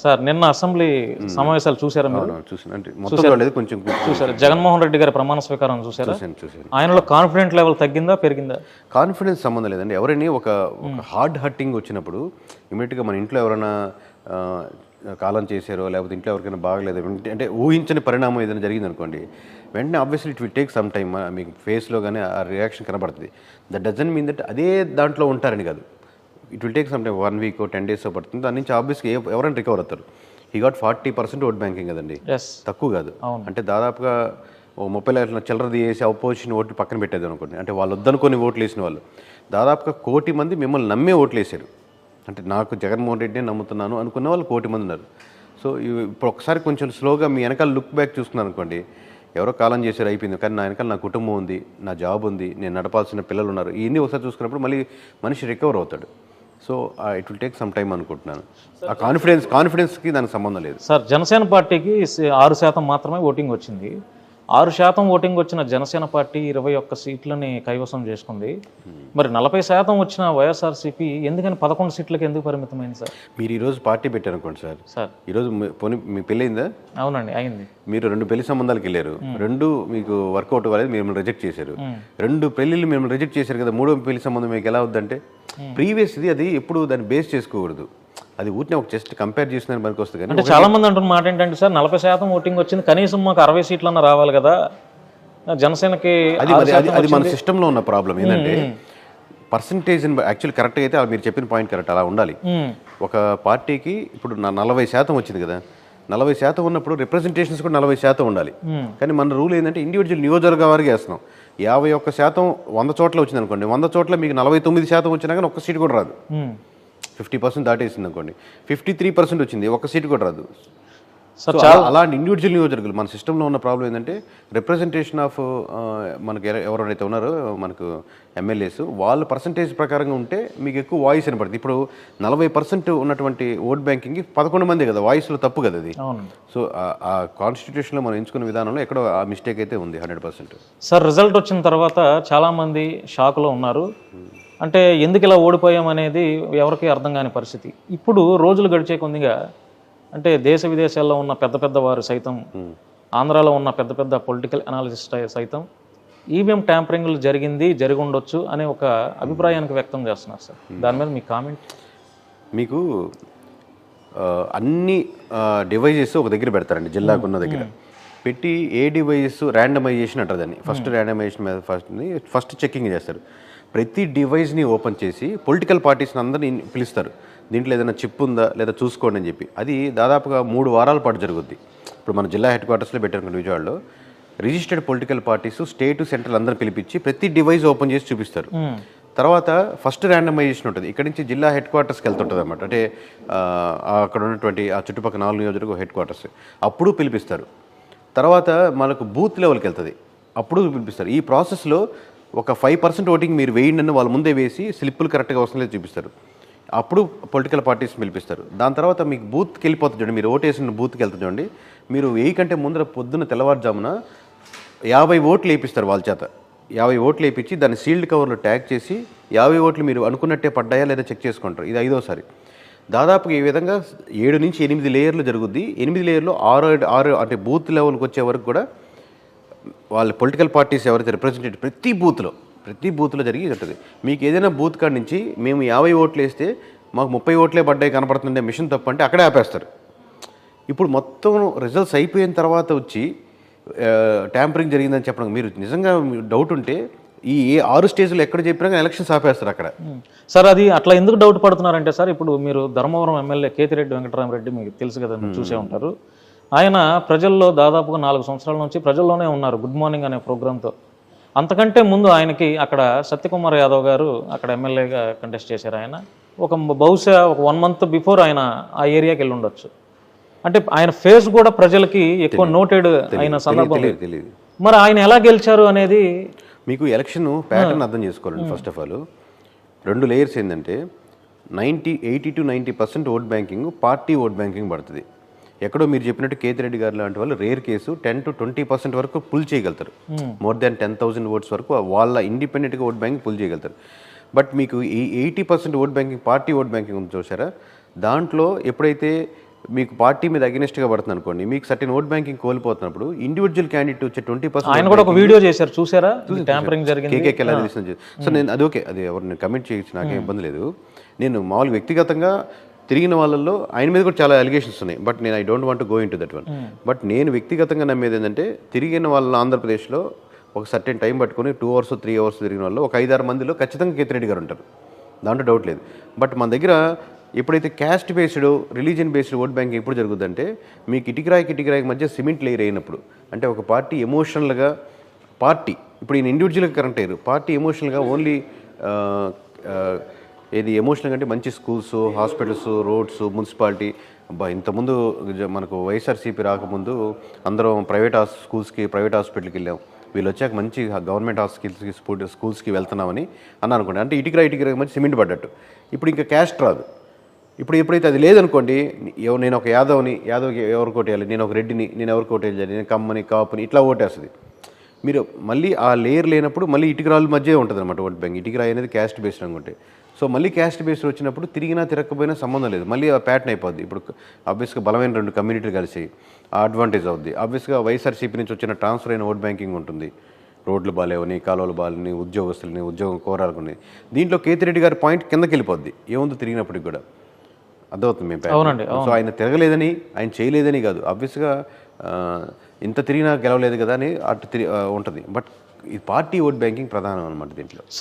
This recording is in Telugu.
సార్ నిన్న అసెంబ్లీ సమావేశాలు చూసారా మీరు? చూసాను. అంటే మొత్తం చూడలేదు, కొంచెం చూసారు. జగన్మోహన్ రెడ్డి గారి ప్రమాణ స్వీకారం చూసారా? చూసాను. ఆయనలో కాన్ఫిడెంట్ లెవెల్ తగ్గిందా పెరిగిందా? కాన్ఫిడెన్స్ సంబంధం లేదండి. ఎవరైనా ఒక హార్డ్ హట్టింగ్ వచ్చినప్పుడు ఇమీడియట్గా మన ఇంట్లో ఎవరైనా కాలం చేశారో లేకపోతే ఇంట్లో ఎవరికైనా బాగలేదు అంటే ఊహించని పరిణామం ఏదైనా జరిగింది అనుకోండి, వెంటనే obviously it will take some time. మీకు ఫేస్లో కానీ ఆ రియాక్షన్ కనబడుతుంది. దట్ డజంట్ మీన్ దట్ అదే దాంట్లో ఉంటారని కాదు. It will take some time, 1 week 10 days పడుతుంది. దాని నుంచి ఆబ్వియస్గా ఎవరైనా రికవర్ అవుతారు. హీ గాట్ 40% ఓట్ బ్యాంకింగ్ కదండి, తక్కువ కాదు. అంటే దాదాపుగా 30 లక్షల చిల్లరది వేసి అపోజిషన్ ఓట్లు పక్కన పెట్టేది అనుకోండి. అంటే వాళ్ళు వద్దనుకొని ఓట్లు వేసిన వాళ్ళు దాదాపుగా 1 కోటి మంది మిమ్మల్ని నమ్మే ఓట్లు వేసారు. అంటే నాకు జగన్మోహన్ రెడ్డిని నమ్ముతున్నాను అనుకున్న వాళ్ళు 1 కోటి మంది ఉన్నారు. సో ఇప్పుడు ఒకసారి కొంచెం స్లోగా మీ వెనకాల లుక్ బ్యాక్ చూస్తున్నారు అనుకోండి, ఎవరో కాలం చేశారు అయిపోయింది, కానీ నా వెనకాల నా కుటుంబం ఉంది, నా జాబ్ ఉంది, నేను నడపాల్సిన పిల్లలు ఉన్నారు, ఇవన్నీ ఒకసారి చూసుకున్నప్పుడు మళ్ళీ మనిషి రికవర్ అవుతాడు. So it will take some time అనుకుంటున్నాను. ఆ కాన్ఫిడెన్స్కి దానికి సంబంధం లేదు సార్. జనసేన పార్టీకి 6% మాత్రమే ఓటింగ్ వచ్చింది. 6% ఓటింగ్ వచ్చిన జనసేన పార్టీ 21 సీట్లని కైవసం చేసుకుంది. మరి 40% వచ్చిన వైఎస్ఆర్సీపీ ఎందుకని 11 సీట్లకి ఎందుకు పరిమితమైంది సారు? మీరు ఈరోజు పార్టీ పెట్టారనుకోండి సార్, ఈరోజు మీ పెళ్ళయిందా? అవునండి, అయింది. మీరు 2 పెళ్లి సంబంధాలకు వెళ్ళారు, 2 మీకు వర్కౌట్ అవ్వలేదు, మిమ్మల్ని రిజెక్ట్ చేశారు. 2 పెళ్ళిళ్ళు మిమ్మల్ని రిజెక్ట్ చేశారు కదా, 3వ పెళ్లి సంబంధం మీకు ఎలా అవుద్దంటే ప్రీవియస్ది అది ఎప్పుడు దాన్ని బేస్ చేసుకోకూడదు. అది ఊరినే ఒక జస్ట్ కంపేర్ చేసిన పనికి వస్తుంది. అంటే చాలా మంది అంటున్న మాట ఏంటంటే సార్, 40% ఓటింగ్ వచ్చింది, కనీసం మాకు 60 సీట్లన్నా రావాలి కదా జనసేనకి. అది మన సిస్టంలో ఉన్న ప్రాబ్లం ఏంటంటే పర్సంటేజ్ యాక్చువల్ కరెక్ట్గా అయితే మీరు చెప్పిన పాయింట్ కరెక్ట్, అలా ఉండాలి. ఒక పార్టీకి ఇప్పుడు 40% వచ్చింది కదా, 40% ఉన్నప్పుడు రిప్రజెంటేషన్స్ కూడా 40% ఉండాలి. కానీ మన రూల్ ఏంటంటే ఇండివిజువల్ నియోజకవర్గ వారికి వేస్తున్నాం. 51% 100 చోట్ల వచ్చింది అనుకోండి, 100 చోట్ల మీకు 49% వచ్చినా కానీ 1 సీట్ కూడా రాదు. 50% దాటేసింది అనుకోండి, 53% వచ్చింది, 1 సీట్ కూడా రాదు. సో అలాంటి ఇండివిజువల్ నియోజకవర్గాలు మన సిస్టంలో ఉన్న ప్రాబ్లం ఏంటంటే రిప్రజెంటేషన్ ఆఫ్ మనకు ఎవరైతే ఉన్నారో మనకు ఎమ్మెల్యేస్ వాళ్ళ పర్సంటేజ్ ప్రకారంగా ఉంటే మీకు ఎక్కువ వాయిస్ వినపడుతుంది. ఇప్పుడు 40% ఉన్నటువంటి ఓట్ బ్యాంకింగ్ 11 మంది కదా, వాయిస్లో తప్పు కదా అది. సో ఆ కాన్స్టిట్యూషన్లో మనం ఎంచుకున్న విధానంలో ఎక్కడో ఆ మిస్టేక్ అయితే ఉంది 100%. సార్ రిజల్ట్ వచ్చిన తర్వాత చాలామంది షాక్లో ఉన్నారు. అంటే ఎందుకు ఇలా ఓడిపోయాం అనేది ఎవరికి అర్థం కాని పరిస్థితి. ఇప్పుడు రోజులు గడిచే కొద్దిగా అంటే దేశ విదేశాల్లో ఉన్న పెద్ద పెద్ద వారు సైతం, ఆంధ్రాలో ఉన్న పెద్ద పెద్ద పొలిటికల్ అనాలిసిస్ట్ సైతం ఈవీఎం ట్యాంపరింగ్లు జరిగి ఉండొచ్చు అనే ఒక అభిప్రాయానికి వ్యక్తం చేస్తున్నారు సార్. దాని మీద మీ కామెంట్? మీకు అన్ని డివైజెస్ ఒక దగ్గర పెడతారండి, జిల్లాకున్న దగ్గర పెట్టి ఏ డివైజెస్ ర్యాండమైజేషన్ అంటారు దాన్ని. ఫస్ట్ ర్యాండమైజేషన్ మీద ఫస్ట్ చెక్కింగ్ చేస్తారు. ప్రతి డివైస్ని ఓపెన్ చేసి పొలిటికల్ పార్టీస్ని అందరినీ పిలుస్తారు, దీంట్లో ఏదైనా చిప్ ఉందా లేదా చూసుకోండి అని చెప్పి. అది దాదాపుగా 3 వారాల పాటు జరుగుద్ది. ఇప్పుడు మన జిల్లా హెడ్ క్వార్టర్స్లో పెట్టారు విజయవాడలో, registered political parties state central అందరూ పిలిపించి ప్రతి డివైస్ ఓపెన్ చేసి చూపిస్తారు. తర్వాత ఫస్ట్ ర్యాండమైజేషన్ ఉంటుంది, ఇక్కడ నుంచి జిల్లా హెడ్ క్వార్టర్స్కి వెళ్తుంటుంది అనమాట. అంటే అక్కడ ఉన్నటువంటి ఆ చుట్టుపక్కల 4 నియోజకవర్గ హెడ్ క్వార్టర్స్ అప్పుడు పిలిపిస్తారు. తర్వాత మనకు బూత్ లెవెల్కి వెళ్తుంది, అప్పుడు పిలిపిస్తారు. ఈ ప్రాసెస్లో ఒక 5% ఓటింగ్ మీరు వేయండి అని వాళ్ళ ముందే వేసి స్లిప్పులు కరెక్ట్గా అవసరం లేదు చూపిస్తారు. అప్పుడు పొలిటికల్ పార్టీస్ పిలిపిస్తారు. దాని తర్వాత మీకు బూత్కి వెళ్ళిపోతుంది చూడండి, మీరు ఓటు వేసిన బూత్కి వెళ్తుంది చూడండి, మీరు వెయ్యి కంటే ముందర పొద్దున్న తెల్లవారుజామున 50 ఓట్లు వేయిస్తారు వాళ్ళ చేత. 50 ఓట్లు వేయించి దాన్ని సీల్డ్ కవర్లో ట్యాగ్ చేసి 50 ఓట్లు మీరు అనుకున్నట్టే పడ్డాయా లేదా చెక్ చేసుకుంటారు. ఇది 5వసారి. దాదాపుగా ఈ విధంగా 7 నుంచి 8 లేయర్లు జరుగుద్ది. 8 లేయర్లో 6 అంటే బూత్ లెవెల్కి వచ్చే వరకు కూడా వాళ్ళ పొలిటికల్ పార్టీస్ ఎవరైతే రిప్రజెంటేటివ్ ప్రతి బూత్లో జరిగి ఉంటుంది. మీకు ఏదైనా బూత్ కాడి నుంచి మేము 50 ఓట్లు వేస్తే మాకు 30 ఓట్లే పడ్డాయి కనపడుతుండే మిషన్ తప్పు అంటే అక్కడే ఆపేస్తారు. ఇప్పుడు మొత్తం రిజల్ట్స్ అయిపోయిన తర్వాత వచ్చి ట్యాంపరింగ్ జరిగిందని చెప్పడం, మీరు నిజంగా డౌట్ ఉంటే ఈ 6 స్టేజ్లో ఎక్కడ చెప్పినా ఎలక్షన్స్ ఆపేస్తారు అక్కడ. సార్ అది అట్లా ఎందుకు డౌట్ పడుతున్నారంటే సార్, ఇప్పుడు మీరు ధర్మవరం ఎమ్మెల్యే కేతిరెడ్డి వెంకటరామరెడ్డి మీకు తెలుసు కదా, మీరు చూసే ఉంటారు. ఆయన ప్రజల్లో దాదాపుగా 4 సంవత్సరాల నుంచి ప్రజల్లోనే ఉన్నారు గుడ్ మార్నింగ్ అనే ప్రోగ్రాంతో. అంతకంటే ముందు ఆయనకి అక్కడ సత్యకుమార్ యాదవ్ గారు అక్కడ ఎమ్మెల్యేగా కంటెస్ట్ చేశారు. ఆయన బహుశా ఒక 1 month బిఫోర్ ఆయన ఆ ఏరియాకి వెళ్ళి ఉండొచ్చు. అంటే ఆయన ఫేస్ కూడా ప్రజలకి ఎక్కువ నోటెడ్ అయిన సందర్భం తెలియదు. మరి ఆయన ఎలా గెలిచారు అనేది మీకు ఎలక్షన్ ప్యాటర్న్ అర్థం చేసుకోవాలండి. ఫస్ట్ ఆఫ్ ఆల్ 2 లేయర్స్ ఏంటంటే 80 to 90% vote banking party vote banking పడుతుంది. ఎక్కడో మీరు చెప్పినట్టు కేతిరెడ్డి గారు లాంటి వాళ్ళు రేర్ కేసు 10 to 20% వరకు పుల్ చేయగలుగుతారు. మోర్ దాన్ 10,000 ఓట్స్ వరకు వాళ్ళ ఇండిపెండెంట్గా ఓట్ బ్యాంకింగ్ పుల్ చేయగలుగుతారు. బట్ మీకు ఈ 80% vote banking party vote banking ఉంది చూసారా, దాంట్లో ఎప్పుడైతే మీకు పార్టీ మీద అగెనిస్ట్గా పడుతుంది అనుకోండి, మీకు సర్టెన్ ఓట్ బ్యాంకింగ్ కోల్పోతున్నప్పుడు ఇండివిజువల్ క్యాండిడేట్ వచ్చే 20% ఆయన కూడా ఒక వీడియో చేశారు, చూసారా? ట్యాంపరింగ్ జరిగింది. కేకేకి ఎలా తెలిసింది. సో నేను అది ఓకే, అది ఎవరు నేను కమెంట్ చేయొచ్చు, నాకేం ఇబ్బంది లేదు. నేను మామూలుగా వ్యక్తిగతంగా తిరిగిన వాళ్ళల్లో ఆయన మీద కూడా చాలా అలిగేషన్స్ ఉన్నాయి, బట్ నేను I don't want go in to that one. But నేను వ్యక్తిగతంగా నమ్మేది ఏంటంటే, తిరిగిన వాళ్ళ ఆంధ్రప్రదేశ్లో ఒక సర్టెన్ టైం పట్టుకొని 2 hours 3 hours తిరిగిన వాళ్ళు ఒక 5-6 మందిలో ఖచ్చితంగా కేతిరెడ్డి గారు ఉంటారు, దాంట్లో డౌట్ లేదు. బట్ మన దగ్గర ఎప్పుడైతే caste based religion based vote banking ఎప్పుడు జరుగుతుందంటే, మీకు ఇటుకరాయికి మధ్య సిమెంట్ లేయర్ అయినప్పుడు, అంటే ఒక పార్టీ ఎమోషనల్గా, పార్టీ ఇప్పుడు ఈయన ఇండివిజువల్గా కరెక్ట్ అయ్యారు, పార్టీ ఎమోషనల్గా ఓన్లీ ఏది ఎమోషనల్గా అంటే మంచి స్కూల్స్, హాస్పిటల్స్, రోడ్స్, మున్సిపాలిటీ. ఇంతకుముందు మనకు వైఎస్ఆర్సీపీ రాకముందు అందరం ప్రైవేట్ స్కూల్స్కి, ప్రైవేట్ హాస్పిటల్కి వెళ్ళాం, వీళ్ళు వచ్చాక మంచి గవర్నమెంట్ హాస్పిటల్స్కి, స్కూల్స్కి వెళ్తున్నామని అనుకోండి, అంటే ఇటుకరాయి మధ్య సిమెంట్ పడ్డట్టు. ఇప్పుడు ఇంకా క్యాస్ట్ రాదు. ఇప్పుడు ఎప్పుడైతే అది లేదనుకోండి, నేను ఒక యాదవ్కి ఎవరికి ఓటేయాలి, నేను ఒక రెడ్డిని నేను ఎవరికి ఓటేయాలి, నేను కమ్మని, కాపుని ఇట్లా ఓటేస్తుంది. మీరు మళ్ళీ ఆ లేయర్ లేనప్పుడు మళ్ళీ ఇటుకరాళ్ళ మధ్య ఉంటుంది అనమాట ఓట్ బ్యాంక్. ఇటుకరాయి అనేది క్యాస్ట్ బేస్డ్ అనుకుంటే, సో మళ్ళీ క్యాస్ట్ బేస్డ్ వచ్చినప్పుడు తిరిగినా తిరగకపోయినా సంబంధం లేదు, మళ్ళీ ఆ ప్యాటర్న్ అయిపోద్ది. ఇప్పుడు ఆబ్వియస్గా బలమైన 2 కమ్యూనిటీలు కలిసి ఆ అడ్వాంటేజ్ అవుద్ది. ఆబ్వియస్గా వైఎస్ఆర్సీపీ నుంచి వచ్చిన ట్రాన్స్ఫర్ అయిన ఓట్ బ్యాంకింగ్ ఉంటుంది, రోడ్లు బాగాలేవని, కాలువలు బాగాలని, ఉద్యోగస్తులని, ఉద్యోగం కోరాలని. దీంట్లో కేతిరెడ్డి గారి పాయింట్ కిందకి వెళ్ళిపోద్ది, ఏముంది తిరిగినప్పటికి కూడా అర్థమవుతుంది మేము. అవునండి. సో ఆయన తిరగలేదని, ఆయన చేయలేదని కాదు, ఆబ్వియస్గా ఇంత తిరిగినా గెలవలేదు కదా అని అటు ఉంటుంది. బట్ ఈ పార్టీ ఓట్ బ్యాంకింగ్ ప్రధానం అనమాట దీంట్లో.